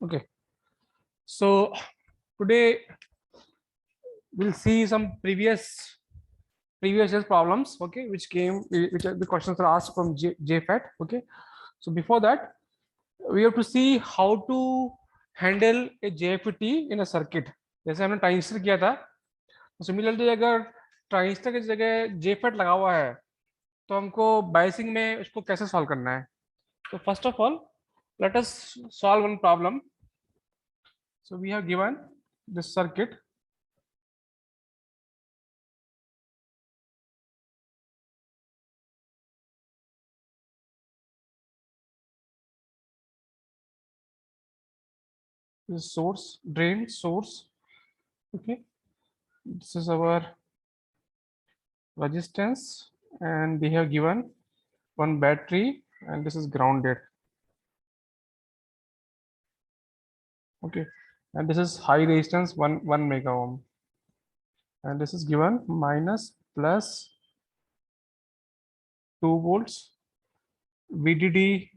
Okay, so today we'll see some previous year's problems, okay, which the questions are asked from JFET. Okay, so before that we have to see how to handle a JFET in a circuit. जैसे हमने transistor किया था, तो similarly अगर transistor की जगह JFET लगा हुआ है तो हमको बायसिंग में उसको कैसे सॉल्व करना है. तो first of all let us solve one problem. So we have given this circuit. This source, drain, source. Okay, this is our resistance, and we have given one battery, and this is grounded. Okay, and this is high resistance, 1 mega ohm, and this is given minus plus 2 volts. VDD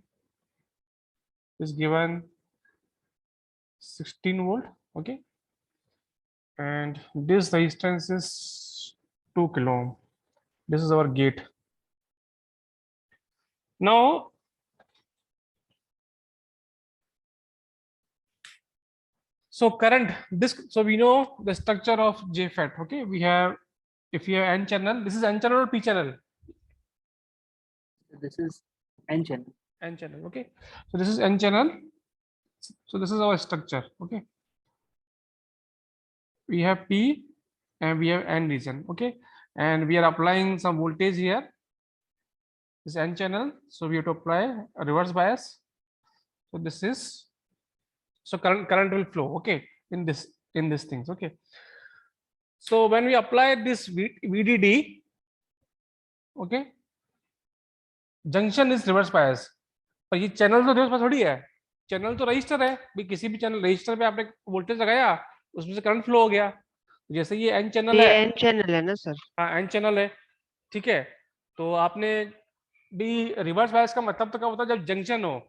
is given 16 volt. Okay, and this resistance is 2 kilo ohm. This is our gate. Now so current, this, so we know the structure of JFET. Okay, we have, if you have N channel, this is N channel or P channel? This is N channel. N channel. Okay, so this is N channel. So this is our structure. Okay, we have P and we have N region. Okay, and we are applying some voltage here. This is N channel, so we have to apply a reverse bias. So this is, so current will flow. Okay, in this things. Okay, so when we apply this VDD, okay, junction is reverse bias. पर ये channel तो reverse bias थोड़ी है, channel तो register है भी. किसी भी चैनल रजिस्टर पे आपने वोल्टेज लगाया, उसमें से करंट फ्लो हो गया. जैसे ये एन चैनल है, एन चैनल है ना सर? हाँ एन चैनल है. ठीक है, तो आपने भी रिवर्स बायस का मतलब तो क्या होता है, जब जंक्शन हो,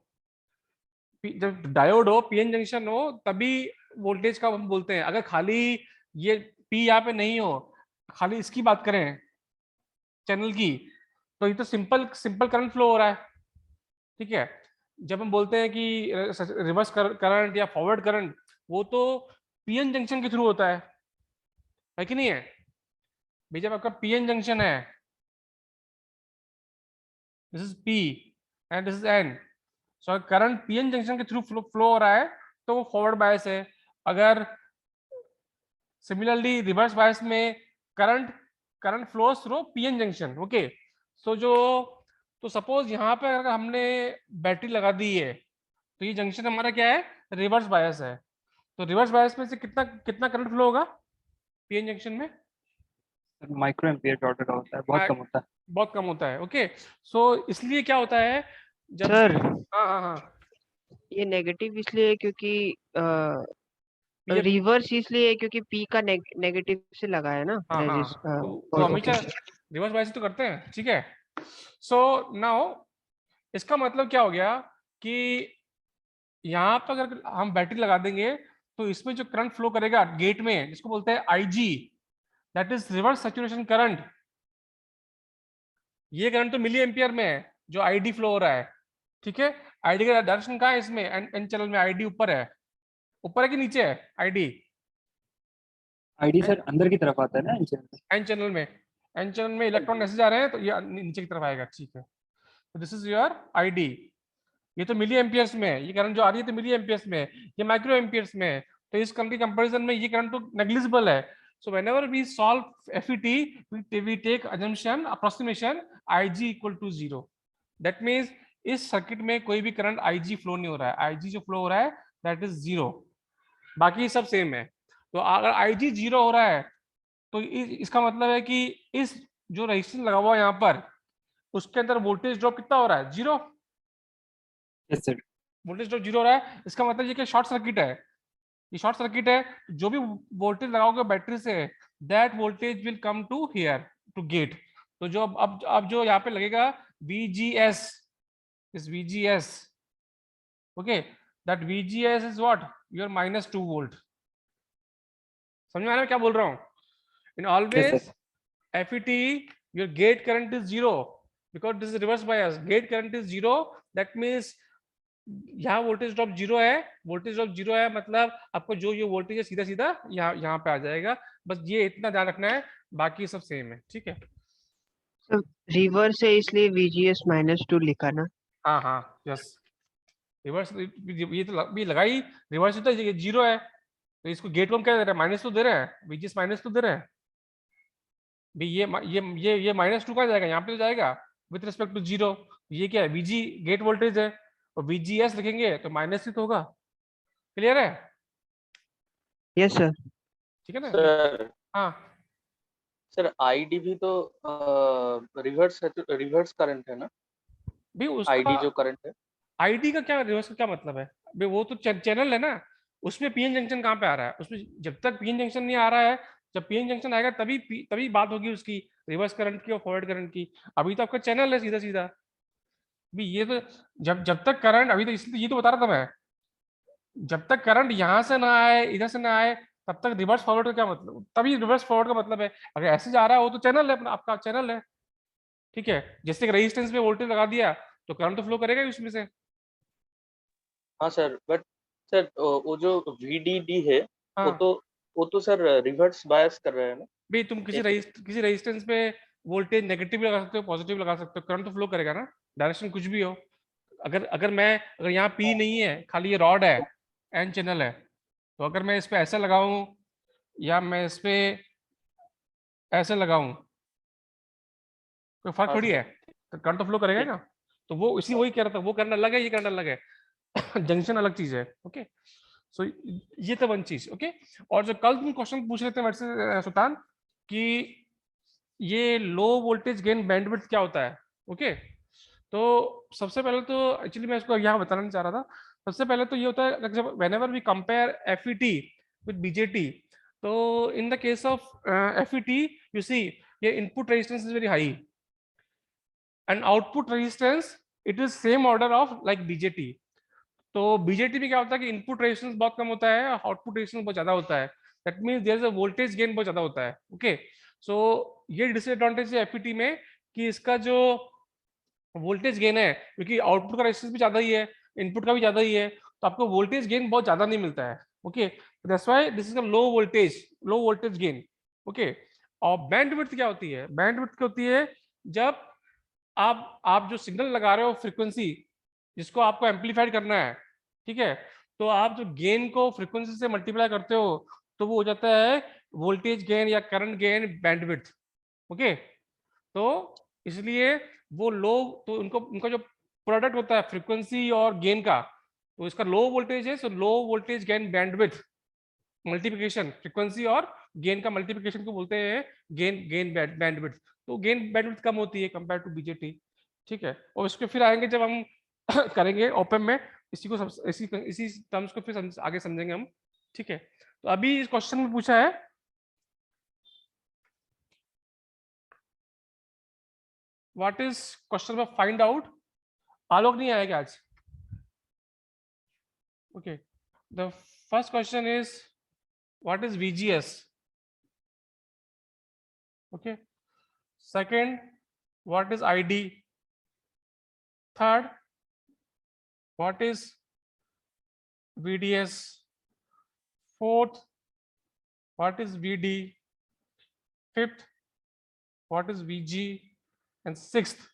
जब डायोड हो, पीएन जंक्शन हो, तभी वोल्टेज का हम बोलते हैं. अगर खाली ये पी यहाँ पे नहीं हो, खाली इसकी बात करें चैनल की, तो ये तो सिंपल करंट फ्लो हो रहा है. ठीक है, जब हम बोलते हैं कि रिवर्स करंट या फॉरवर्ड करंट, वो तो पीएन जंक्शन के थ्रू होता है कि नहीं है भाई. जब आपका पीएन जंक्शन है, this is P and this is an, so current PN junction के थ्रू फ्लो हो रहा है तो वो फॉरवर्ड बायस है. अगर सिमिलरली रिवर्स बायस में current flows through PN junction. Okay, so जो, तो सपोज यहाँ पे अगर हमने बैटरी लगा दी है, तो ये जंक्शन हमारा क्या है, रिवर्स बायस है. तो रिवर्स बायस में से कितना करंट फ्लो होगा पीएन जंक्शन में? माइक्रो एम्पियर के ऑर्डर का होता है, बहुत कम होता है. बहुत कम होता है. ओके, सो इसलिए क्या होता है जब, सर हाँ, ये नेगेटिव इसलिए है क्योंकि ये रिवर्स इसलिए है क्योंकि पी का नेगेटिव से लगा है ना. तो हमेशा रिवर्स बायस तो करते हैं. ठीक है, सो नाउ इसका मतलब क्या हो गया कि यहाँ पर अगर हम बैटरी लगा देंगे तो इसमें जो करंट फ्लो करेगा गेट में, जिसको बोलते हैं IG, that is reverse saturation current. ये करंट तो मिली एम्पियर में है जो आईडी फ्लो हो रहा है. ठीक है, आईडी का डायरेक्शन कहाँ है इसमें, एन चैनल में आईडी ऊपर है कि नीचे है आईडी? आईडी सर अंदर की तरफ आता है ना एन चैनल में. एन चैनल में इलेक्ट्रॉन ऐसे जा रहे हैं तो ये नीचे की तरफ आएगा. ठीक है, तो दिस इज योर आईडी. ये तो मिली एम्पियर्स में है, ये करंट जो आ रही है तो मिली एम्पियर्स में है, ये माइक्रो एम्पियर्स में है. तो इस करंट के कंपैरिजन में ये करंट तो नेग्लिजिबल है. So whenever we solve FET, we take assumption approximation IG equal to 0. That means इस सर्किट में कोई भी करंट IG फ्लो नहीं हो रहा है. IG जो फ्लो हो रहा है that is 0, बाकी सब सेम है. तो अगर IG 0 हो रहा है तो इसका मतलब है कि इस जो रेजिस्टेंस लगा हुआ है यहाँ पर, उसके अंदर वोल्टेज ड्रॉप कितना हो रहा है, 0. यस सर, वोल्टेज ड्रॉप 0 हो रहा है. इसका मतलब ये कि शॉर्ट सर्किट है. ये शॉर्ट सर्किट है, जो भी वोल्टेज लगाओगे बैटरी से, that voltage will come to here to get. तो जो अब जो यहाँ पे लगेगा VGS, इस VGS, okay, that VGS is what? Your -2 volt. समझ में आ रहा है मैं क्या बोल रहा हूँ? In always FET, your gate current is 0 because this is reverse bias. Gate current is 0. That means यहाँ वोल्टेज ड्रॉप 0 है. वोल्टेज ड्रॉप 0 है मतलब आपको जो ये वोल्टेज है सीधा सीधा यहाँ पे आ जाएगा. बस ये इतना ध्यान रखना है, बाकी सब सेम है. ठीक है. रिवर्स है इसलिए VGS -2 लिखा ना. हाँ हाँ यस. रिवर्स ये तो भी लगाई. रिवर्स तो ये 0 है तो इसको गेट को हम क्या दे रहे हैं? माइनस तो दे रहे हैं. VGS माइनस तो दे रहे हैं भी. ये -2 कहाँ जाएगा? यहाँ पे तो जाएगा विथ रिस्पेक्ट टू 0. ये क्या है? VG गेट वोल्टेज है और VGS लिखेंगे तो माइनस ही तो होगा. क्लियर है? Yes sir. ठीक है ना. सर हाँ सर आईडी भी तो रिवर्स है, तो रिवर्स करंट है ना भी. आईडी उसका जो करंट है. आईडी का क्या रिवर्स का क्या मतलब है भाई? वो तो चैनल है ना. उसमें पीएन जंक्शन कहाँ पे आ रहा है? उसमें जब तक पीएन जंक्शन नहीं आ रहा है, जब पीएन जंक्शन आएगा तभी तभी बात होगी उसकी रिवर्स करंट की और फॉरवर्ड करंट की. अभी तो आपका चैनल है सीधा सीधा भी. ये तो जब तक करंट, अभी तो इसलिए ये तो बता रहा था मैं, जब तक करंट यहाँ से ना आए इधर से ना आए तब तक रिवर्स फॉरवर्ड का क्या मतलब? तभी रिवर्स फॉरवर्ड का मतलब है. अगर ऐसे जा रहा है वो तो चैनल है अपना, आपका चैनल है. ठीक है. जैसे रेजिस्टेंस पे वोल्टेज लगा दिया तो करंट तो फ्लो करेगा ही उसमें से. हाँ सर, बट सर वो जो VDD है हाँ वो तो सर रिवर्स बायस कर रहा है ना. भाई तुम किसी रेजिस्टेंस पे वोल्टेज नेगेटिव लगा सकते हो, पॉजिटिव लगा सकते हो, करंट तो फ्लो करेगा ना. डायरेक्शन कुछ भी हो. अगर यहाँ P नहीं है, खाली ये रॉड है, एन चैनल है, तो अगर मैं इस पे ऐसा लगाऊं या मैं इस पे ऐसे लगाऊं कोई फर्क हाँ थोड़ी सर. है. तो करंट तो फ्लो करेगा ना. तो वो इसी वही कह रहा था, वो करंट अलग है, ये करंट अलग है. जंक्शन अलग चीज है. ओके. सो ये तो वन चीज. ओके. और जो कल तुम क्वेश्चन पूछ रहे थे मेरे से सुल्तान कि ये लो वोल्टेज गेन बैंडविड्थ क्या होता है. ओके. तो सबसे पहले तो एक्चुअली मैं इसको यहाँ बताना नहीं चाह रहा था. सबसे पहले तो ये होता है जब whenever we compare FET with BJT, तो in the case of FET you see ये input resistance is very high and output resistance it is same order of like BJT. तो BJT में क्या होता है कि इनपुट रेजिस्टेंस बहुत कम होता है, आउटपुट रेजिस्टेंस बहुत ज्यादा होता है. That means there is a voltage gain बहुत ज्यादा होता है. ओके. सो ये डिसएडवांटेज है FET में कि इसका जो वोल्टेज गेन है, क्योंकि आउटपुट का रेजिस्टेंस भी ज्यादा ही है, इनपुट का भी ज्यादा ही है, तो आपको वोल्टेज गेन बहुत ज्यादा नहीं मिलता है. Okay. That's why this is a low voltage gain. Okay. और बैंडविड्थ क्या होती है? बैंडविड्थ क्या होती है? जब आप जो सिग्नल लगा रहे हो फ्रीक्वेंसी जिसको आपको एम्पलीफाइड करना है, ठीक है, तो आप जो गेन को फ्रीक्वेंसी से मल्टीप्लाई करते हो तो वो हो जाता है वोल्टेज गेन या करंट गेन बैंडविड्थ. ओके. तो इसलिए वो लो, तो उनका जो प्रोडक्ट होता है फ्रीक्वेंसी और गेन का, तो इसका लो वोल्टेज है. So low voltage gain bandwidth multiplication, frequency और गेन का मल्टीप्लिकेशन को बोलते हैं गेन बैंडविड्थ. तो गेन बैंडविड्थ कम होती है कंपेयर टू BJT. ठीक है. और इसके फिर आएंगे जब हम करेंगे ओपन में इसी को इसी टर्म्स को फिर आगे समझेंगे हम. ठीक है. तो अभी इस क्वेश्चन में पूछा है व्हाट इज क्वेश्चन में फाइंड आउट. आलोक नहीं आएगा आज. Okay. The first question is what is VGS. Okay. Second what is ID. Third what is VDS. Fourth, what is VD. Fifth, what is VG. And sixth,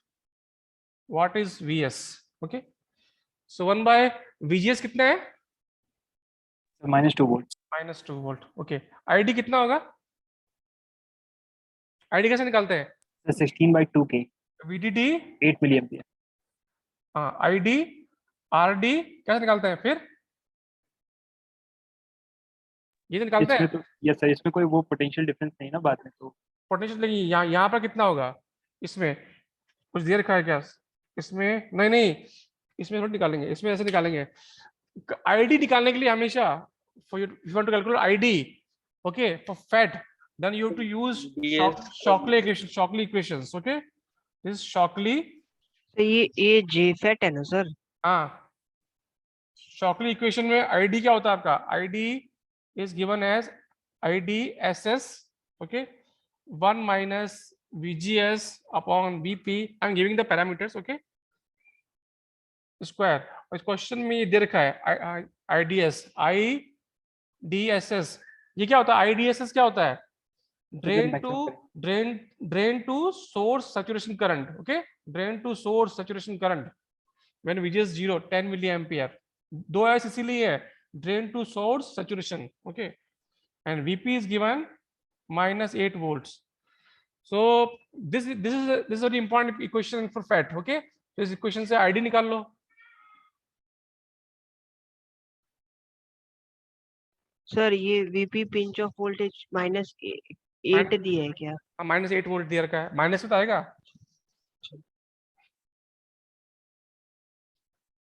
what is VS. Okay. So 1 by VGS कितना है? -2 volt. -2 volt. Okay. ID कितना होगा? ID कैसे निकालते हैं? 16/2K. VDD 8 milliampere. हाँ. ID RD कैसे निकालते हैं फिर? ये तो निकालते हैं. इसमें तो यस सर, इसमें कोई वो पोटेंशियल डिफरेंस नहीं ना बाद में, तो पोटेंशियल नहीं. यहाँ पर कितना होगा? इसमें कुछ देर रखा है क्या? इसमें नहीं, इसमें थोड़ा निकालेंगे, इसमें ऐसे निकालेंगे. ID निकालने के लिए हमेशा for you want to calculate ID, okay, for fat, then you have to use Shockley equations. Okay. This is Shockley. तो ये JFET है ना सर? हाँ. शॉकली इक्वेशन में आईडी क्या होता है आपका? ID is given as ID S S, okay, 1 minus VGS upon BP. I am giving the parameters, okay, square. और इस क्वेश्चन में ये दे रखा है IDS, IDSS. ये क्या होता है? IDSS क्या होता है? Drain to source saturation current, okay, drain to source saturation current when VGS 0, 10 milli ampere. 2S इसीलिए है, drain to source saturation, okay, and VP is given -8 volts. So this is very important equation for FET, okay. तो इस equation से ID निकाल लो. Sir ये VP pinch of voltage -8 दिया है क्या? हाँ, -8 वोल्ट दिया रखा है, माइनस में तो आएगा.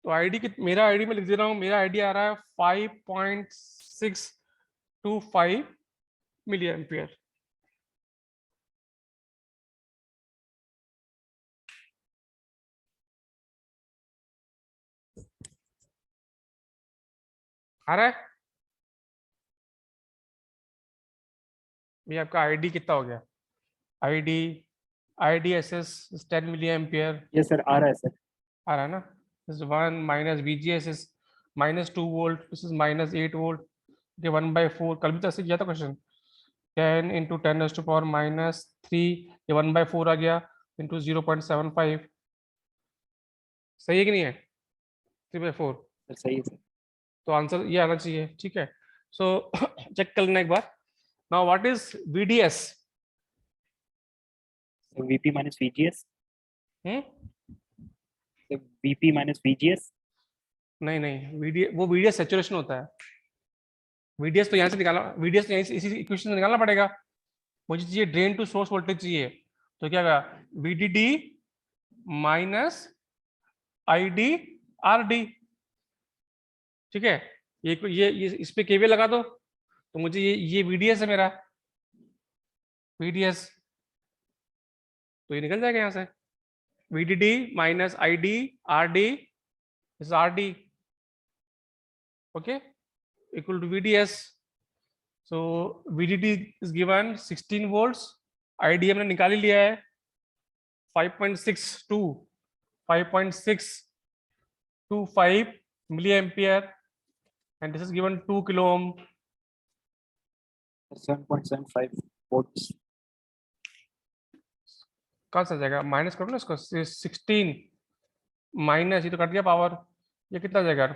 तो आईडी मेरा आईडी में लिख दे रहा हूँ, मेरा आईडी आ रहा है 5.625 मिली एम्पियर. आ रहा है? ये आपका आईडी कितना हो गया? IDSS 10 milli ampere. Yes sir, आ रहा है सर. आ रहा है ना? This is 1 minus VGS is -2 volt. This is -8 volt. Okay, 1/4. कल भी तो ऐसे किया था question. 10 into 10 raised to power -3. ये 1/4 आ गया into 0.75. सही है कि नहीं है? 3/4. सर सही है सर. तो आंसर ये आना चाहिए. ठीक है. सो चेक कर लेना एक बार. Now what is VDS? VP minus VGS. Hmm, VP minus VGS. नहीं, वो VDS सैचुरेशन होता है. VDS तो यहाँ से निकाला, VDS तो यहीं से इसी इक्वेशन से निकालना पड़ेगा. मुझे चाहिए ड्रेन टू सोर्स वोल्टेज चाहिए. तो क्या होगा? VDD minus ID RD. ठीक है. ये इस पे KVL लगा दो. तो मुझे ये VDS है मेरा, VDS. तो ये निकल जाएगा यहाँ से. VDD minus ID RD is RD, okay, equal to VDS. So VDD is given 16 volts. ID हमने निकाल ही लिया है 5.625 milliampere, and this is given 2 kilo ohm. 7.75 volts. कहाँ से आ जाएगा? माइनस करो ना इसको. 16 माइनस, ये तो कट गया पावर. ये कितना आ जाएगा?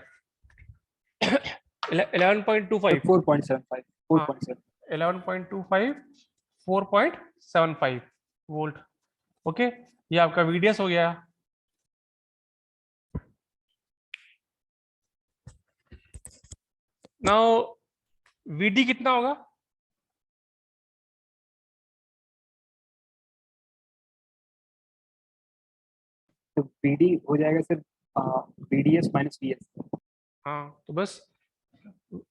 11.25. 4.75. 4.7. 11.25 4.75 वोल्ट. ओके, ये आपका VDS हो गया. नाउ VD कितना होगा? तो VD हो जाएगा सर VDS minus VS. हाँ, तो बस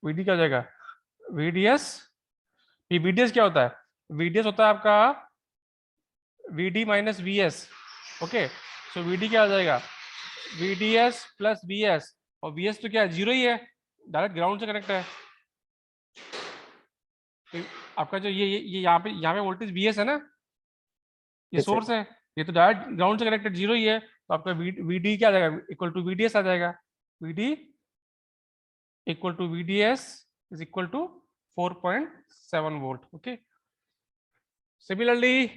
VD क्या हो जाएगा? VDS. ये VDS क्या होता है? VDS होता है आपका VD minus VS. ओके, सो VD क्या आ जाएगा? VDS plus VS. और VS तो क्या है? 0 ही है, डायरेक्ट ग्राउंड से कनेक्ट है. तो आपका जो ये यहाँ पे वोल्टेज VS है ना, ये Yes, सोर्स है, ये तो डायरेक्ट ग्राउंड से कनेक्टेड 0 ही है. तो आपका VD क्या आ जाएगा? इक्वल टू VDS आ जाएगा. VD equal to VDS is equal to 4.7 volt. Okay, similarly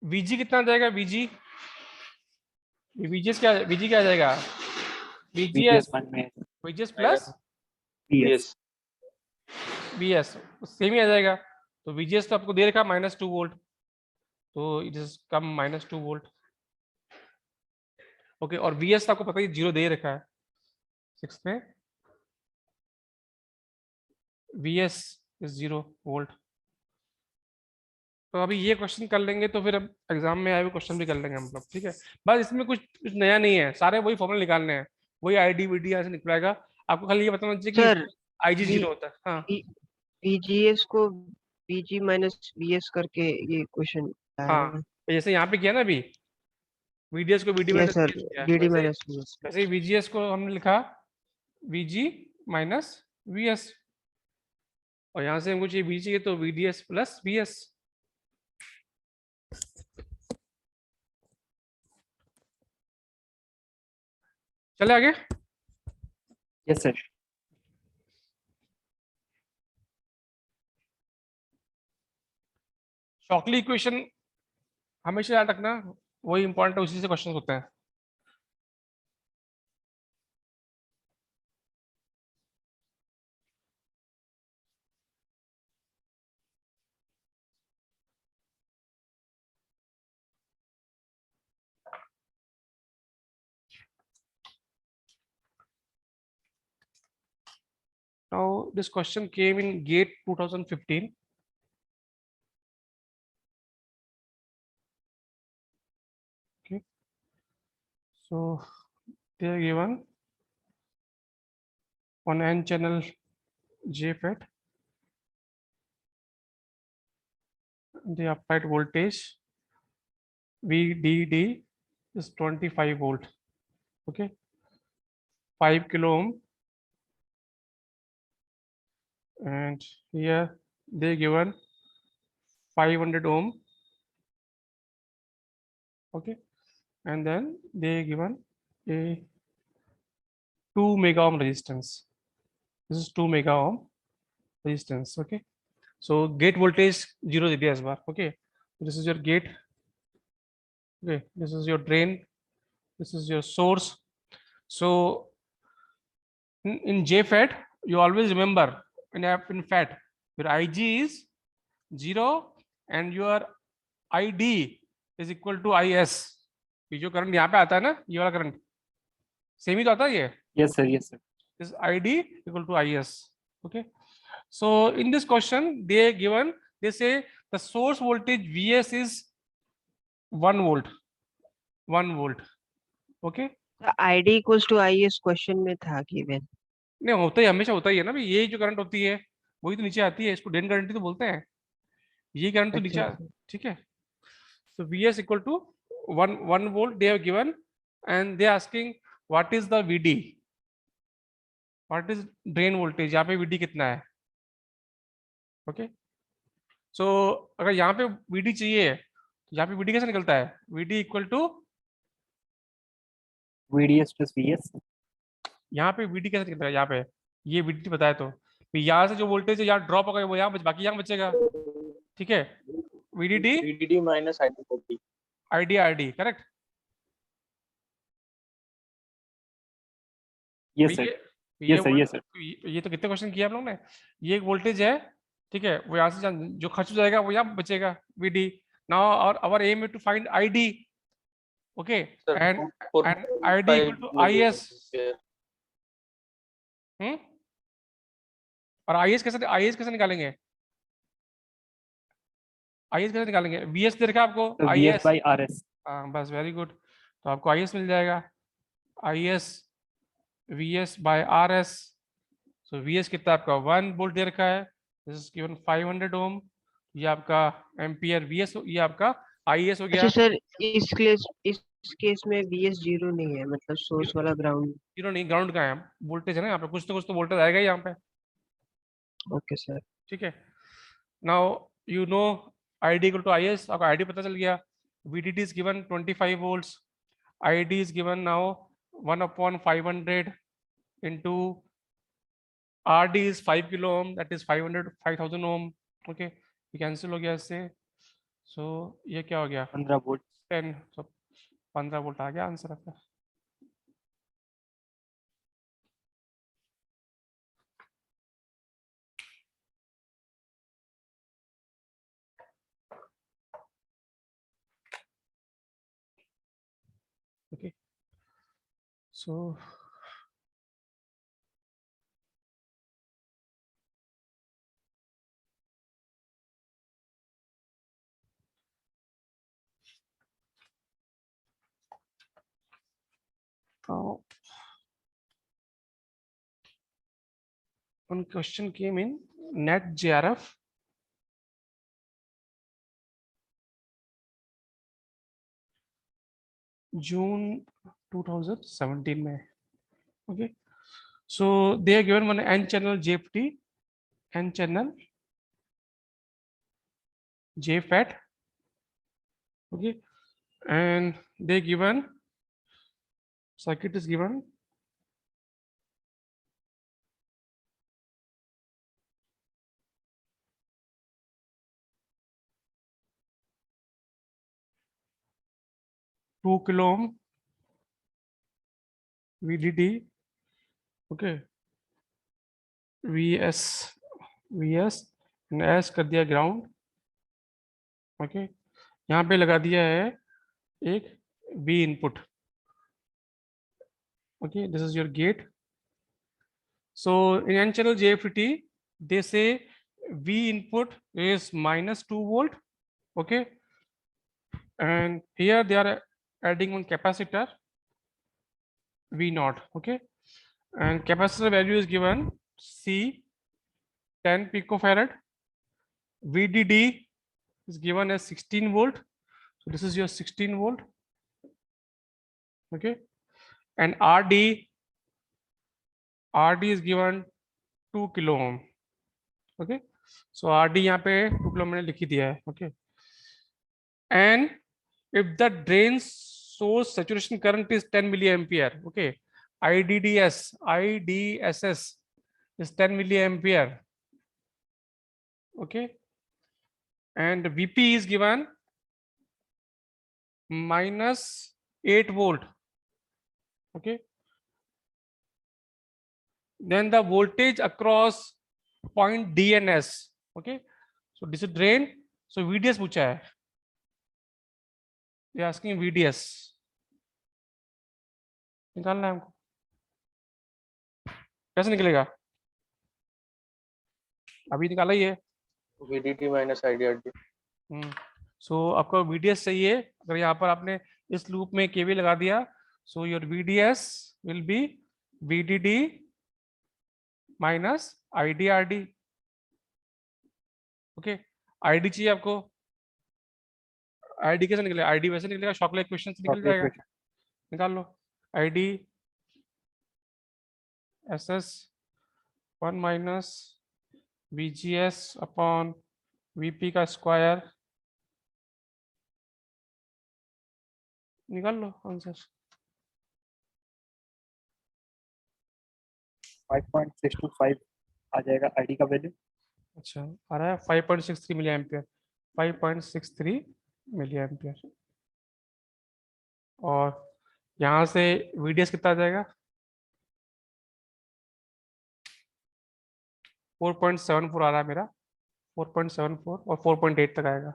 VG कितना आ जाएगा? VG क्या आ जाएगा? VGS plus VS. VS same ही आ जाएगा. तो VGS तो आपको दे रखा -2 वोल्ट, तो it is come -2 volt. Okay, और VS आपको पता ही 0 दे रखा है 6 में. VS is 0 volt. तो अभी ये क्वेश्चन कर लेंगे, तो फिर अब एग्जाम में आए हुए क्वेश्चन भी कर लेंगे हम लोग. ठीक है, बस इसमें कुछ नया नहीं है, सारे वही फॉर्मूला निकालने हैं, वही ID VD यहाँ से निकलेगा. आपको खाली ये बताना चाहिए कि सर IG 0 होता है. हाँ, VGS को VG minus VS करके ये क्वेश्चन हाँ, जैसे यहाँ पे किया ना अभी, VDS को VD yes minus sir, VS किया, DD वैसे minus VS. वैसे ही VGS को हमने लिखा VG माइनस VS, और यहां से हमको चाहिए VG चाहिए तो VDS प्लस VS। चले आगे। Yes sir. शॉकली इक्वेशन हमेशा याद रखना, वही इंपॉर्टेंट है, उसी से क्वेश्चन होते हैं। Now this question came in GATE 2015. Okay, so they are given on N channel JFET, the applied voltage VDD is 25 volt. Okay, 5 kilo ohm, and here they given 500 ohm. Okay, and then they given a 2 mega ohm resistance. This is 2 mega ohm resistance. Okay, so gate voltage 0 दे दिया इस बार. Okay, this is your gate. Okay, this is your drain, this is your source. So in JFET you always remember in FET your IG is 0 and your ID is equal to IS. ये जो current यहाँ पे आता है ना, ये वाला current same ही तो आता है ये. Yes sir, yes sir. Is ID equal to IS. Okay, so in this question they given, they say the source voltage VS is 1 volt, 1 volt. Okay, ID equals to IS question में था given. नहीं होता ही, हमेशा होता ही है ना भाई, ये जो करंट होती है वही तो नीचे आती है, इसको ड्रेन करंट ही तो बोलते हैं, ये करंट तो नीचे अच्छा, ठीक है. So VS equal to 1 volt they have given, and they are asking what is the VD, what is drain voltage, यहाँ पे VD कितना है. ओके, सो अगर यहाँ पे VD चाहिए तो यहाँ पे VD कैसे निकलता है, VD equal to, VDS plus VS। यहाँ पे VD कैसे निकलता है, यहाँ पे ये VD बताया तो यहाँ से जो वोल्टेज है यहाँ ड्रॉप होगा, वो यहाँ बाकी यहाँ बचेगा. ठीक है, VDD VDD minus ID40. ID correct. Yes sir, ये यस सर, यस सर। ये तो कितने क्वेश्चन किए आप लोगों ने. ये एक वोल्टेज है, ठीक है, वो यहाँ से जो खर्च हो जाएगा वो यहाँ बचेगा VD. नाउ और our aim to find ID. Okay, Sir, and for ID equal to IS. और IS कैसे निकालेंगे, IS कैसे निकालेंगे, VS दे रखा है आपको, VS IS. By RS। हाँ बस, वेरी गुड, तो आपको IS मिल जाएगा, IS VS by RS. So VS कितना आपका 1 वोल्ट दे रखा है, दिस इज गिवन 500 ओम, ये आपका एम्पियर VS, ये आपका IS हो गया. अच्छा सर, इस केस में VS 0 नहीं है, मतलब सोर्स वाला ग्राउंड। जीरो नहीं, ग्राउंड का है, वोल्टेज है ना यहाँ पे, कुछ तो वोल्टेज आएगा ही यहाँ पे. Okay sir. ठीक है, now you know ID equal to IS, आपको ID पता चल गया. VDD is given 25 volts, ID is given now 1/500 into RD is 5 kilo ohm, that is 5,000 ohm. Okay, ये कैंसिल हो गया इससे, सो ये क्या हो गया 15 वोल्ट। 10, so 15 वोल्ट आ गया आंसर आपका. Okay, so one question came in net JRF. जून 2017 में. Okay, So they are given one n channel JFT, n channel JFET, okay, and they given circuit is given two kilo ohm VDD, okay, VS S कर दिया ground, okay, यहाँ पे लगा दिया है एक V input, okay, this is your gate. So in n channel JFET they say V input is -2 volt, okay, and here they are adding one capacitor V naught, okay, and capacitor value is given C 10 picofarad, VDD is given as 16 volt, so this is your 16 volt, okay, and RD is given 2 kilo ohm, okay, so RD यहाँ पे 2 kilo मैंने लिखी दिया है, okay, and if the drain source saturation current is 10 milliampere, okay, IDSS is 10 milliampere, okay, and VP is given -8 volt, okay, then the voltage across point D and S, okay, so this is drain, so VDS पूछा है, they are asking VDS निकालना है हमको, कैसे निकलेगा, अभी निकाला ही है, VDD minus IDRD. सो आपको VDS चाहिए, अगर यहाँ पर आपने इस लूप में KVL लगा दिया, so your VDS will be VDD minus IDRD, okay, ID चाहिए आपको, ID कैसे निकलेगा, ID वैसे निकलेगा, शॉकले इक्वेशन से निकल जाएगा, निकाल लो, ID SS 1 minus VGS upon VP का स्क्वायर, निकाल लो आंसर, 5.625 आ जाएगा आईडी का वैल्यू। अच्छा आ रहा है 5.63 मिली एम्पियर, 5.63 मिली एम्पियर, और यहाँ से VDS कितना आ जाएगा 4.74 आ रहा है मेरा, 4.74 और 4.8 तक आएगा,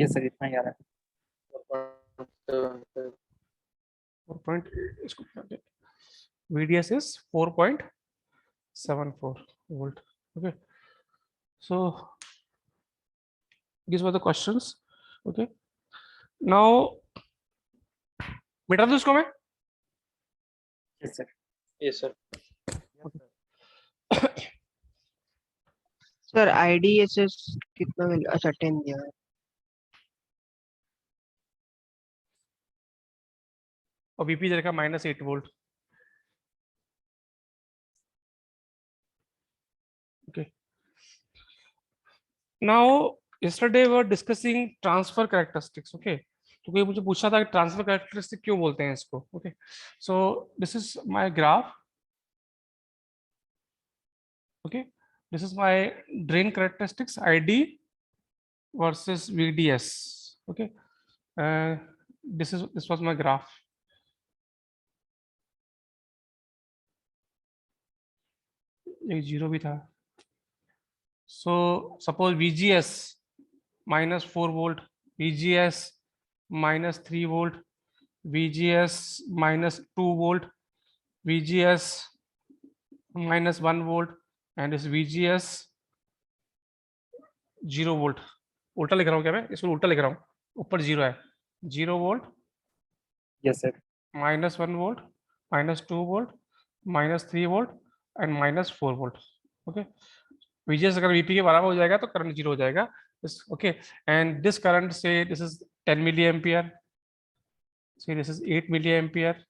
ये सर इतना ही आ रहा है। 4. इसको VDS is 4.74 volt, okay, so these were the questions, okay, now मिटा दूं इसको मैं, yes sir. Yes, sir. Sir IDSS कितना मिल, अच्छा 10 दिया है, और VP रहेगा -8 volt, okay, now yesterday we were discussing transfer characteristics, okay, तो कोई मुझे पूछा था कि ट्रांसफर कैरेक्टरिस्टिक क्यों बोलते हैं इसको, okay, so this is my graph, okay, this is my drain characteristics ID versus VDS, okay, this was my graph, एक जीरो भी था, so suppose VGS -4 volt, VGS -3 volt, VGS -2 volt, VGS -1 volt, and this VGS 0 volt, उल्टा लिख रहा हूँ क्या मैं, इसको उल्टा लिख रहा हूँ, ऊपर 0 है, 0 volt, yes sir. -1 volt, -2 volt, -3 volt and -4 volt, okay, VGS अगर VP के बराबर हो जाएगा तो करंट 0 हो जाएगा, okay, and this current say this is 10 milliampere, say this is 8 milliampere,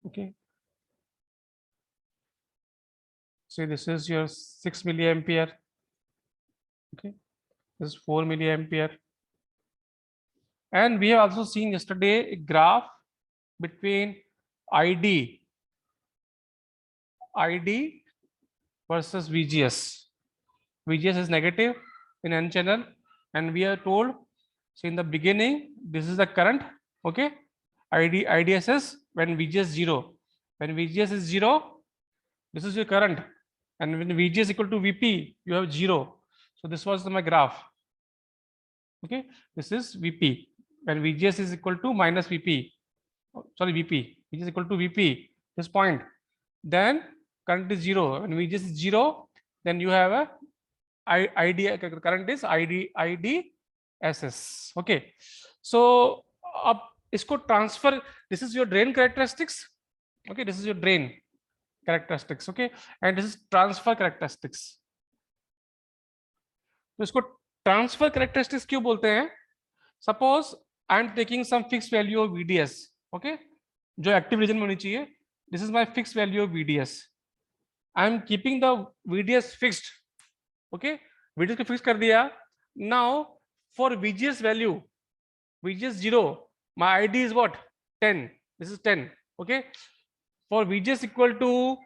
Okay. So this is your 6 milliampere. Okay. This is 4 milliampere. And we have also seen yesterday a graph between ID versus VGS. VGS is negative in N channel, and we are told, so in the beginning, this is the current, okay? IDSS when VGS 0. When VGS is 0, this is your current. And when VGS equal to VP, you have 0. So this was my graph. Okay, this is VP. When VGS is equal to minus VP, sorry, VP, which is equal to VP, this point, then current is 0. When VGS is 0, then you have a current is IDSS. Okay, so अब इसको transfer, this is your drain characteristics. Okay, this is your drain characteristics. Okay, and this is transfer characteristics. तो इसको transfer characteristics क्यों बोलते हैं? Suppose I am taking some fixed value of VDS. Okay, जो active region में होनी चाहिए. This is my fixed value of VDS. I am keeping the VDS fixed. Okay, VDS को fix कर दिया. Now for VGS value, VGS 0, my ID is what? 10. This is 10. Okay, for VGS equal to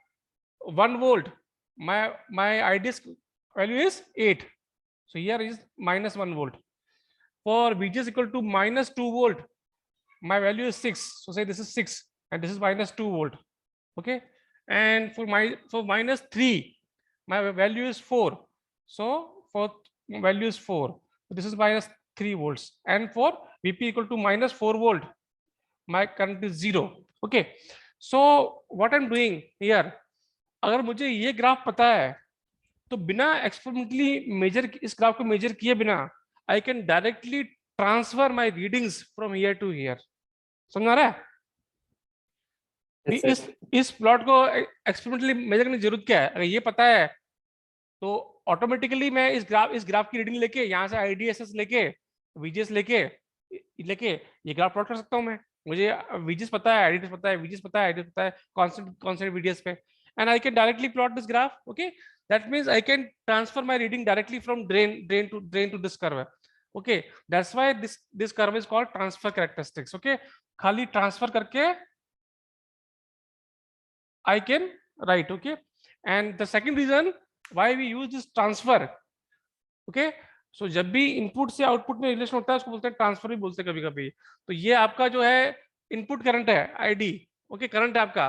1 volt, my IDS value is 8. So here is minus 1 volt. For VGS equal to minus 2 volt, my value is 6. So say this is 6 and this is minus 2 volt. Okay, and for minus 3, my value is 4. So for value is 4. So this is minus 3 volts. And for VP equal to minus 4 volt, my current is 0. Okay, so what I'm doing here, अगर मुझे ये graph पता है तो बिना experimentally major, इस graph को major किए बिना I can directly transfer my readings from here to here. समझ आ रहा है? Yes, इस प्लॉट को एक्सपेरिमेंटली मेजर करने की जरूरत क्या है? अगर ये पता है तो ऑटोमेटिकली मैं इस ग्राफ की रीडिंग लेके, यहाँ से IDSS लेके, VGS लेके ये ग्राफ प्लॉट कर सकता हूँ मैं. मुझे VGS पता है, IDS पता है, VGS पता है, IDS पता है, कांस्टेंट VDS पे, and I can directly plot this graph. Okay, that means I can transfer my reading directly from drain to this curve. Okay, that's why this curve is called transfer characteristics. Okay, खाली transfer करके I can write. Okay, and the second reason why we use this transfer. Okay, so जब भी input से output में relation होता है उसको बोलते हैं ट्रांसफर भी बोलते हैं कभी कभी. तो ये आपका जो है इनपुट करंट है ID. ओके, करंट है आपका,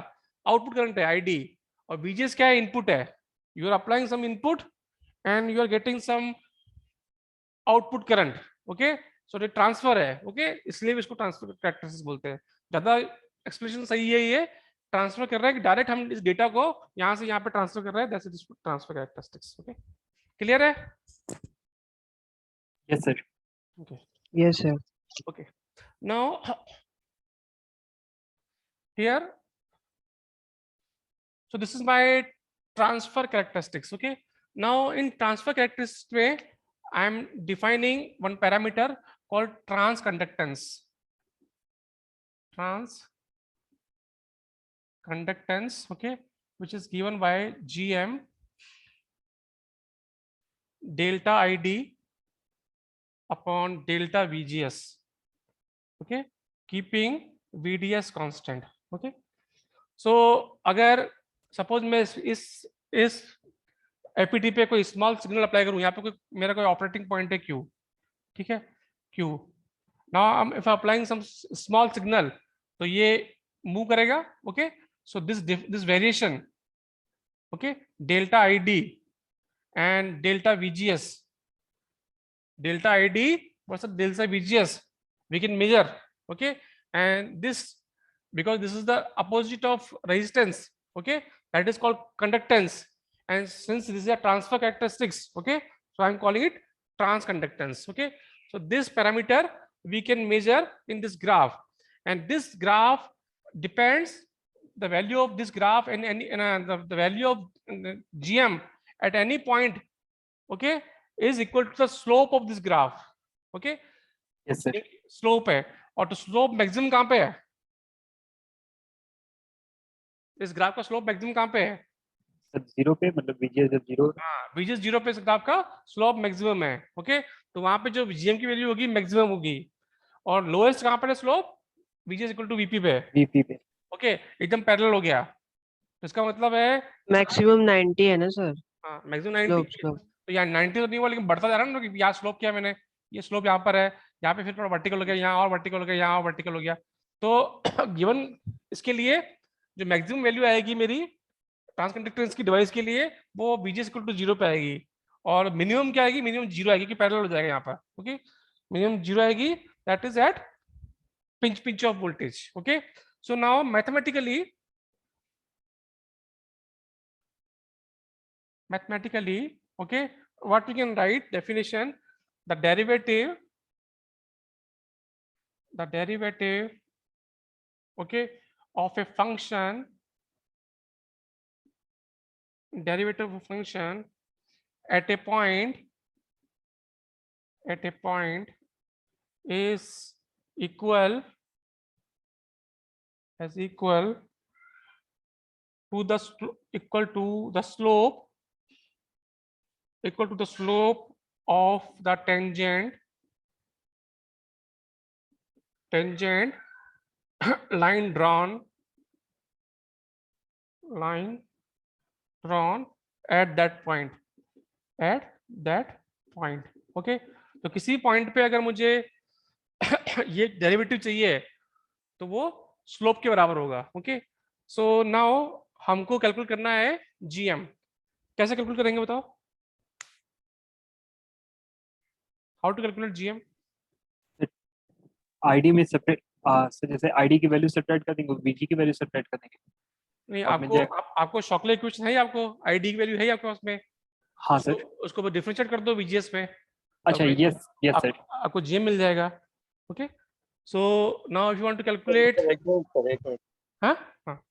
आउटपुट करंट है ID, और VGS क्या है? इनपुट है. You are applying some input and you are getting some output current. Okay, so ये ट्रांसफर है. ओके, इसलिए इसको ट्रांसफर कैरेक्टरिस्टिक्स बोलते हैं. ज्यादा एक्सप्लेनेशन सही है. ये ट्रांसफर कर रहा है कि डायरेक्ट हम इस डेटा को यहाँ से यहाँ पे ट्रांसफर कर रहे हैं. That's it, transfer characteristics. Okay, clear है? yes sir. Okay. Yes, sir. Okay, now here, so this is my transfer characteristics. Okay, now in transfer characteristics way I am defining one parameter called transconductance. Okay, which is given by GM delta ID upon delta VGS. Okay, keeping VDS constant. Okay, so अगर suppose मैं इस APT पे कोई small signal apply करूं, यहाँ पे कोई मेरा कोई ऑपरेटिंग पॉइंट है Q, ठीक है, Q. Now if applying some small signal तो ये मूव करेगा. Okay, so this variation, okay, delta ID and delta VGS, delta ID versus delta VGS we can measure. Okay, and this, because this is the opposite of resistance, okay, that is called conductance, and since this is a transfer characteristics, okay, so I'm calling it transconductance. Okay, so this parameter we can measure in this graph, and this graph depends, the value of this graph and the value of GM at any point, okay, is equal to the slope of this graph. Okay, Yes sir. Slope है, और तो slope maximum कहाँ पे है? इस graph का slope maximum कहाँ पे है? सर जीरो पे, मतलब VGS जब जीरो। हाँ, VGS जीरो पे इस ग्राफ का स्लोप मैक्सिमम है। ओके, तो वहां पे जो GM की वैल्यू होगी मैक्सिमम होगी, और लोएस्ट कहाँ पर है slope? VGS equal to VP पे। VP पे। ओके, एकदम पैरेलल हो गया, तो इसका मतलब है मैक्सिमम 90 है ना सर? हाँ मैक्सिमम 90। स्लोप स्लोप तो यहाँ 90 तो नहीं हुआ, लेकिन बढ़ता जा रहा है ना, कि यहाँ स्लोप किया मैंने, ये स्लोप यहाँ पर है, यहाँ पे फिर थोड़ा वर्टिकल हो गया, यहाँ और वर्टिकल हो गया, यहाँ और वर्टिकल हो गया। तो गिवन इसके लिए जो मैक्सिमम वैल्यू आएगी मेरी ट्रांसकंडक्टेंस की डिवाइस के लिए, वो VGS इक्वल टू जीरो पे आएगी, और मिनिमम क्या आएगी? मिनिमम जीरो आएगी, कि पैरेलल हो जाएगा यहाँ पर। ओके, मिनिमम जीरो आएगी, that is at pinch of voltage. Okay, so now mathematically okay, what we can write definition, the derivative okay of a function, derivative of a function at a point is equal to the slope of the tangent line drawn at that point, okay, तो किसी point पे अगर मुझे ये derivative चाहिए तो वो slope के बराबर होगा। ओके, सो नाउ हमको कैलकुलेट करना है GM। कैसे कैलकुलेट करेंगे बताओ? How to calculate GM? ID में सेपरेट, सर जैसे ID की वैल्यू सेपरेट कर देंगे, VG की वैल्यू सेपरेट कर देंगे। नहीं, और मिल आपको जाएगा। आपको शॉकले इक्वेशन है, आपको ID की वैल्यू है आपके पास में? हाँ सर। उसको डिफरेंशिएट कर दो VGS में, अच्छा, यस यस सर। आपको GM मिल जाएगा। Okay, so now if you want to calculate, एक मिनट सर, एक मिनट। हाँ हाँ,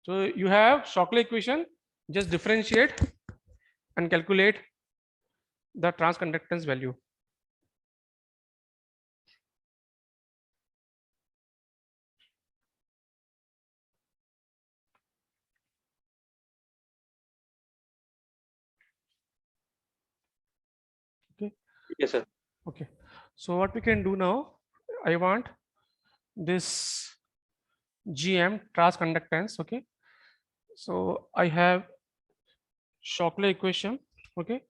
so you have Shockley equation, just differentiate and calculate the transconductance value. Okay, Yes sir. okay, so what we can do now, I want this GM transconductance. Okay, so I have Shockley equation. Okay,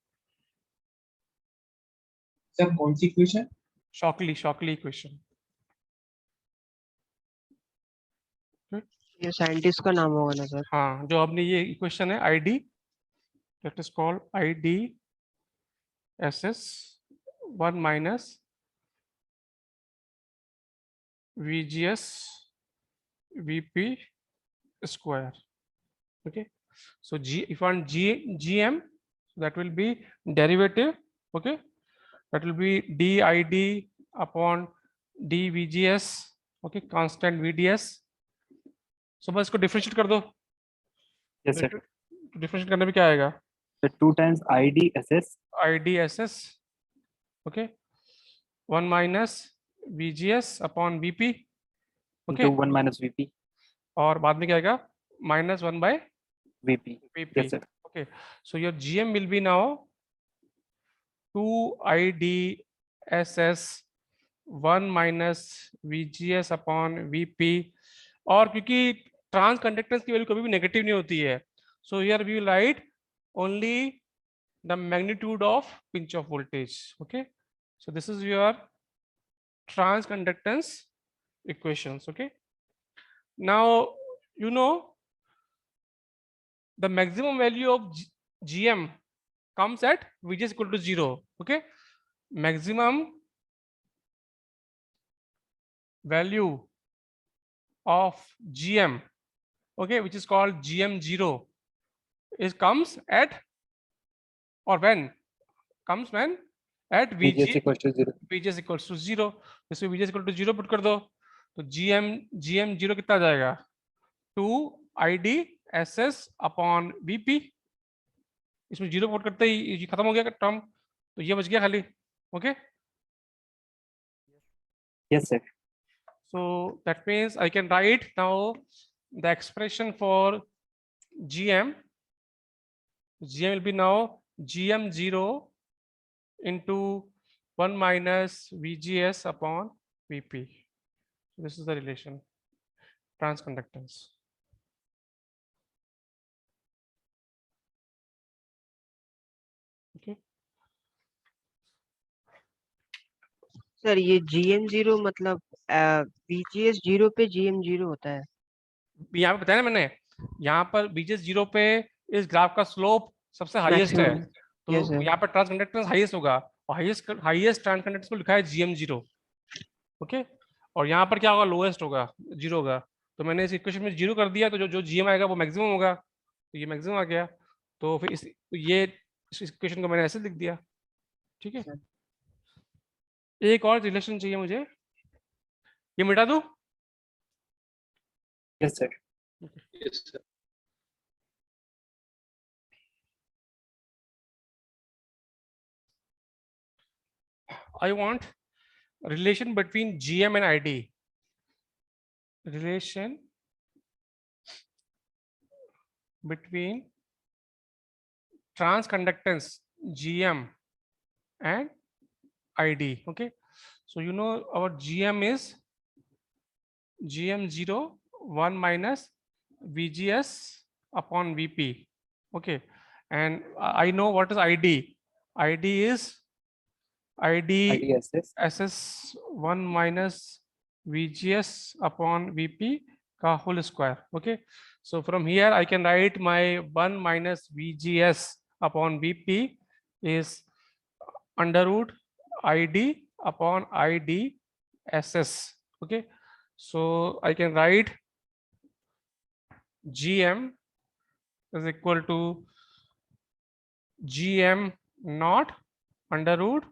sir कौन सी equation? Shockley equation. ये scientist का नाम होगा ना sir? हाँ, जो आपने ये इक्वेशन है ID, that is called IDSS 1 minus VGS VP square. Okay, so if you want GM, that will be derivative. Okay, that will be dID upon dVGS. Okay, constant VDS. so बस इसको differentiate कर दो। Yes sir. Differentiate करने में क्या आएगा? 2 times IDSS okay, 1 minus VGS upon VP. Okay, into 1 minus VP और बाद में क्या आएगा? -1 by VP। VP. Yes sir। Okay, so your GM will be now 2IDSS 1 minus VGS upon VP, और क्योंकि ट्रांस कंडक्टेंस की वैल्यू कभी भी नेगेटिव नहीं होती है, so here we will write only the magnitude of pinch of voltage. Okay, so this is your transconductance equations. Okay, now you know the maximum value of GM comes at VGS equal to 0. Okay, maximum value of GM, okay, which is called GM0, is comes at, or when comes when at VGS equals to 0। VGS equals to 0। इसमें VGS equal to 0 put कर दो, तो GM0 कितना आ जाएगा? 2IDSS upon VP। इसमें 0 put करते ही ये खत्म हो गया टर्म, तो ये बच गया खाली। Okay, yes sir. So that means I can write now the expression for GM. GM will be now GM0 into 1 minus VGS upon VP. This is the relation, transconductance. Okay. Sir ये GM0 मतलब VGS 0 पे GM0 होता है। यहाँ पे बताया ना मैंने, यहाँ पर VGS 0 पे इस ग्राफ का स्लोप सबसे हाईएस्ट है, Maximum. Yes, तो sir. यहाँ पर ट्रांसकंडक्टेंस हाईएस्ट होगा और हाईएस्ट ट्रांसकंडक्टेंस को लिखा है GM0। ओके, और यहाँ पर क्या होगा, लोएस्ट होगा, 0 होगा। तो मैंने इस इक्वेशन में 0 कर दिया, तो जो GM आएगा वो मैक्सिमम होगा, तो ये मैक्सिमम आ गया। तो फिर इस इक्वेशन को मैंने ऐसे लिख दिया। ठीक है, एक और रिलेशन चाहिए मुझे, ये मिटा दूं? Yes, sir. Yes, sir. I want relation between GM and ID. Relation between transconductance GM and ID. Okay, so you know our GM is GM0 1 minus VGS upon VP. Okay, and I know what is ID. ID is ID IDSS. SS 1 minus VGS upon VP ka whole square. Okay, so from here I can write my 1 minus VGS upon VP is under root ID upon ID SS. Okay, so I can write GM is equal to GM naught under root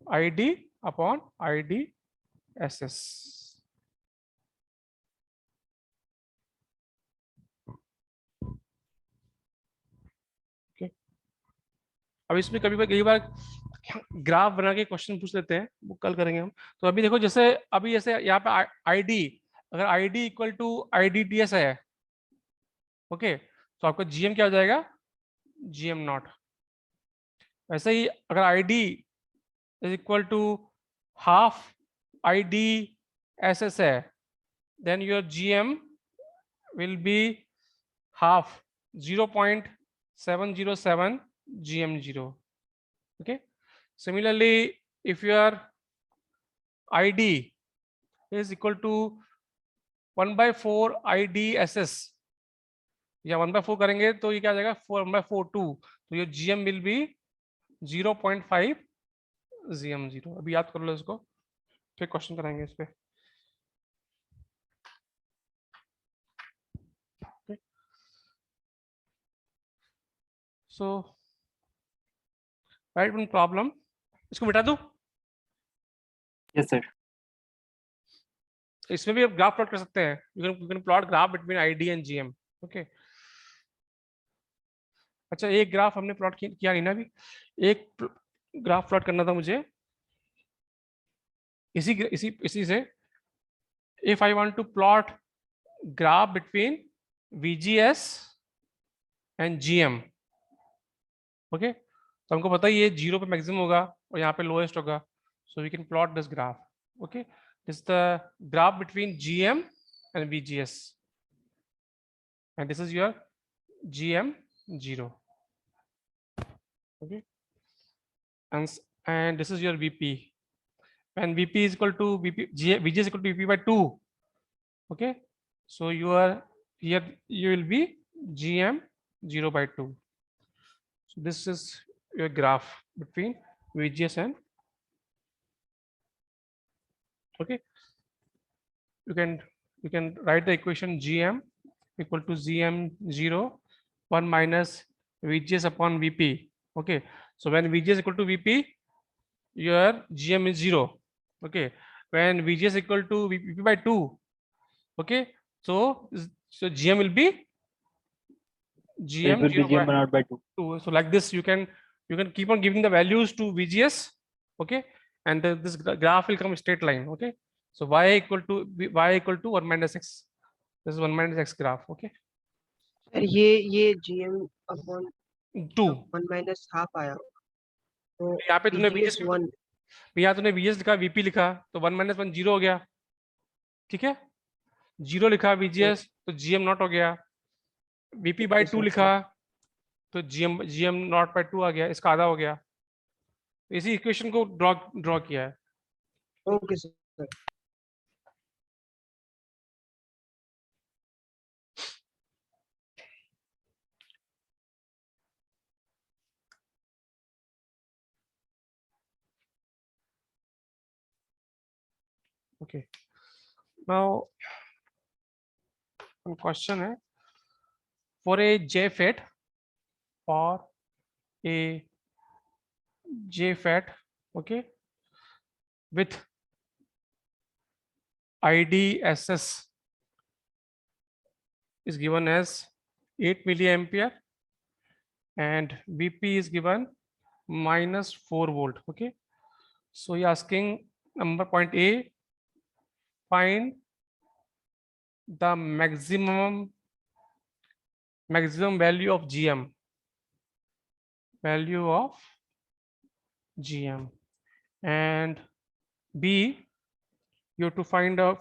ID upon ID SS. Okay. अब इसमें कई bar graph बना के question पूछ लेते हैं, वो कल करेंगे हम। तो अभी देखो, जैसे यहाँ पे ID, अगर ID इक्वल टू IDTS है, ओके, तो आपका GM क्या हो जाएगा, GM नॉट। वैसे ही अगर ID is equal to half IDSS है, then your GM will be half 0.707 GM0. Okay, similarly if your ID is equal to 1/4 IDSS या 1/4 करेंगे तो ये क्या आ जाएगा, 1/4 तो ये GM will be 0.5 GM0। अभी याद कर लो इसको, फिर क्वेश्चन कराएंगे इस पे। सो राइट वन प्रॉब्लम, इसको मिटा दूं? Yes, sir. इसमें भी आप ग्राफ प्लॉट कर सकते हैं, you can plot graph between ID and GM। Okay, अच्छा एक ग्राफ हमने प्लॉट किया नहीं ना अभी, एक ग्राफ प्लॉट करना था मुझे इसी से। If I want to plot graph between VGS and GM, okay, तो हमको पता ही है 0 पे मैक्सिमम होगा और यहाँ पे लोएस्ट होगा, so we can plot this graph. Okay, this the graph between GM and VGS and this is your GM0. Okay, and this is your VP, and VP is equal to VG is equal to VP by 2. Okay, so you are here, you will be GM0 by 2. So this is your graph between VGS and, okay, you can write the equation GM equal to GM0 1 minus VGS upon VP. Okay, so when VGS equal to VP, your GM is 0. Okay, when VGS equal to VP by 2, okay, so GM will be It will be GM naught by 2. So like this you can keep on giving the values to VGS. Okay, and this graph will come straight line. Okay, So y equal to 1 minus x. This is 1 minus x graph. Okay. Sir ये GM upon 2. 1 minus half आया, तो यहाँ पे तूने VGS VGS 1 यहाँ तूने VGS लिखा, VP लिखा, तो 1 minus 1 0 हो गया. ठीक है. 0 लिखा VGS तो GM नॉट हो गया. VP by 2 लिखा तो GM नॉट by 2 आ गया, इसका आधा हो गया. तो इसी इक्वेशन को ड्रॉ किया है. Okay sir. Okay. Now, one question है, for a JFET, okay, with IDSS is given as 8 milliampere and VP is given minus 4 volt. Okay, so you're asking number point A, find the maximum value of GM, and B, you have to find the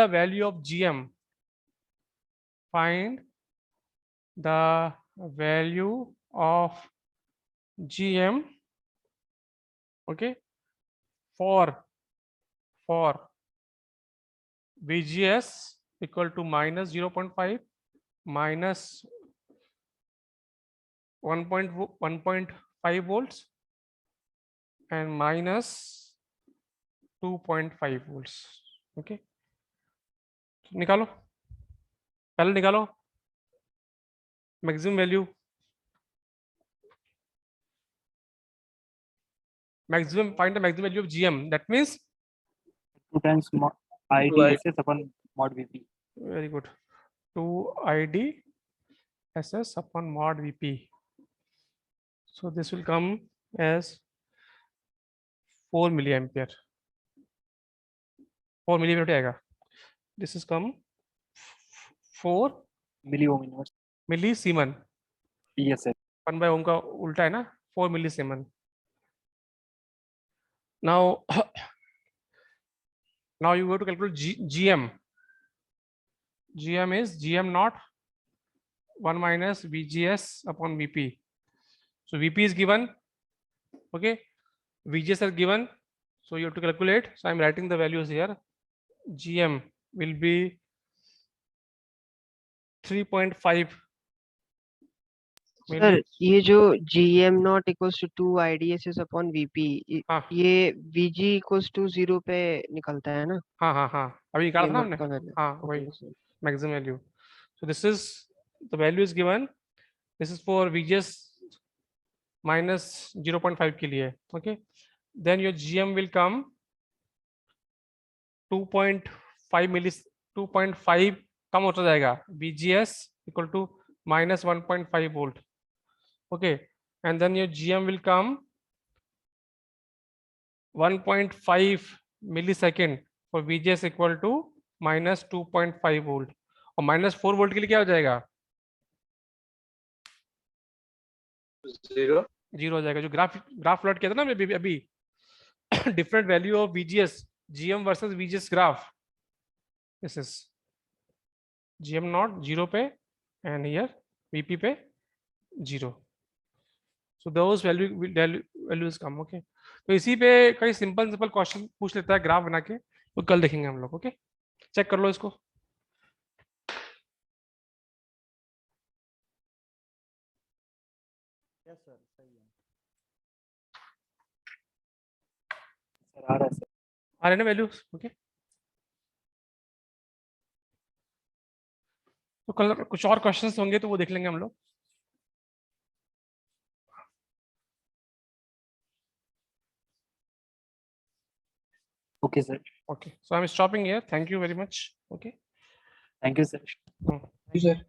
value of GM, find the value of GM, okay, for VGS equal to minus 0.5, minus 1.5 volts and minus 2.5 volts. Okay, निकालो, पहले निकालो maximum value, find the maximum value of GM. That means 2 times IDSS upon mod VP. very good, 2 IDSS upon mod VP. So this will come as 4 milliampere. 4 milliampere आएगा. This is come 4 Milliohm inverse. millisiemen. Yes sir. 1 by ohm का उल्टा है ना, 4 millisiemen. Now you go to calculate GM. GM is GM naught 1 minus VGS upon VP. So VP is given, okay, VGS are given, so you have to calculate. So I'm writing the values here. GM will be 3.5. Sir ये जो GM not equals to 2 IDSS upon VP, हाँ ये VG equals to 0 पे निकलता है ना? हाँ अभी निकाला था ना हमने. का वैल्यू. हाँ वही maximum value. So this is the value is given. This is for VGS minus 0.5 के लिए. Okay, then your GM will come 2.5 कम होता जाएगा. VGS equal to minus 1.5 volt. Okay, and then your GM will come 1.5 millisecond for VGS equal to minus 2.5 volt. और minus 4 volt के लिए क्या हो जाएगा? 0 हो जाएगा. जो ग्राफ प्लॉट किया था ना अभी different value of VGS, GM versus VGS graph. This is GM naught 0 पे and here VP पे 0. So those values come. Okay, तो इसी पे कई सिंपल क्वेश्चन पूछ लेता है ग्राफ बना के, तो कल देखेंगे हम लोग. ओके, चेक कर लो इसको. Yes sir. सही है. सर आ रहा है सर. आ रहे ना वैल्यूज. ओके, तो कल कुछ और क्वेश्चंस होंगे तो वो देख लेंगे हम लोग. Okay sir. Okay, so I'm stopping here. Thank you very much. Okay. Thank you sir. Thank you, sir.